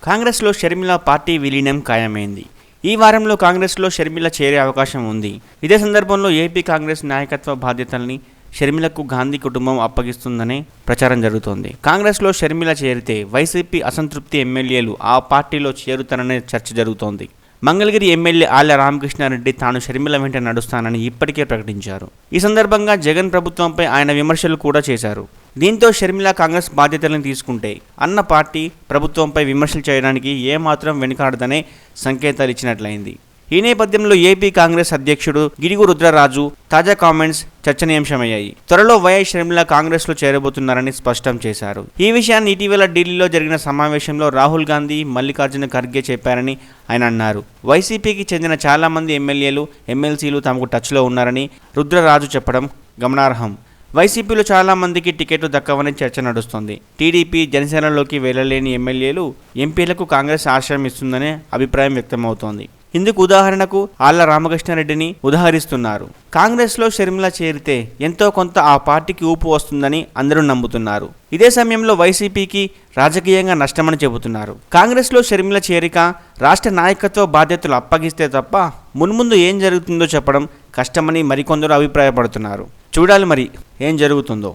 కాంగ్రెస్లో షర్మిల పార్టీ విలీనం ఖాయమైంది. ఈ వారంలో కాంగ్రెస్లో షర్మిల చేరే అవకాశం ఉంది. ఇదే సందర్భంలో ఏపీ కాంగ్రెస్ నాయకత్వ బాధ్యతల్ని షర్మిలకు గాంధీ కుటుంబం అప్పగిస్తుందనే ప్రచారం జరుగుతోంది. కాంగ్రెస్లో షర్మిల చేరితే వైసీపీ అసంతృప్తి ఎమ్మెల్యేలు ఆ పార్టీలో చేరుతారనే చర్చ జరుగుతోంది. మంగళగిరి ఎమ్మెల్యే ఆళ్ల రామకృష్ణారెడ్డి తాను షర్మిల వెంట నడుస్తానని ఇప్పటికే ప్రకటించారు. ఈ సందర్భంగా జగన్ ప్రభుత్వంపై ఆయన విమర్శలు కూడా చేశారు. దీంతో షర్మిల కాంగ్రెస్ బాధ్యతలను తీసుకుంటే అన్న పార్టీ ప్రభుత్వంపై విమర్శలు చేయడానికి ఏమాత్రం వెనుకాడదనే సంకేతాలు ఇచ్చినట్లయింది. ఈ నేపథ్యంలో ఏపీ కాంగ్రెస్ అధ్యక్షుడు గిడుగు రుద్రరాజు తాజా కామెంట్స్ చర్చనీయాంశమయ్యాయి. త్వరలో వైఎస్ షర్మిల కాంగ్రెస్లో చేరబోతున్నారని స్పష్టం చేశారు. ఈ విషయాన్ని ఇటీవల ఢిల్లీలో జరిగిన సమావేశంలో రాహుల్ గాంధీ, మల్లికార్జున ఖర్గే చెప్పారని ఆయన అన్నారు. వైసీపీకి చెందిన చాలా మంది ఎమ్మెల్యేలు, ఎమ్మెల్సీలు తమకు టచ్లో ఉన్నారని రుద్రరాజు చెప్పడం గమనార్హం. వైసీపీలో చాలా మందికి టికెట్లు దక్కవని చర్చ నడుస్తోంది. టీడీపీ, జనసేనలోకి వెళ్లలేని ఎమ్మెల్యేలు, ఎంపీలకు కాంగ్రెస్ ఆశ్రయం ఇస్తుందనే అభిప్రాయం వ్యక్తమవుతోంది. ఇందుకు ఉదాహరణకు ఆళ్ల రామకృష్ణారెడ్డిని ఉదాహరిస్తున్నారు. కాంగ్రెస్లో షర్మిల చేరితే ఎంతో కొంత ఆ పార్టీకి ఊపు వస్తుందని అందరూ నమ్ముతున్నారు. ఇదే సమయంలో వైసీపీకి రాజకీయంగా నష్టమని చెబుతున్నారు. కాంగ్రెస్లో షర్మిల చేరిక రాష్ట్ర నాయకత్వ బాధ్యతలు అప్పగిస్తే తప్ప మున్ముందు ఏం జరుగుతుందో చెప్పడం కష్టమని మరికొందరు అభిప్రాయపడుతున్నారు. చూడాలి మరి ఏం జరుగుతుందో.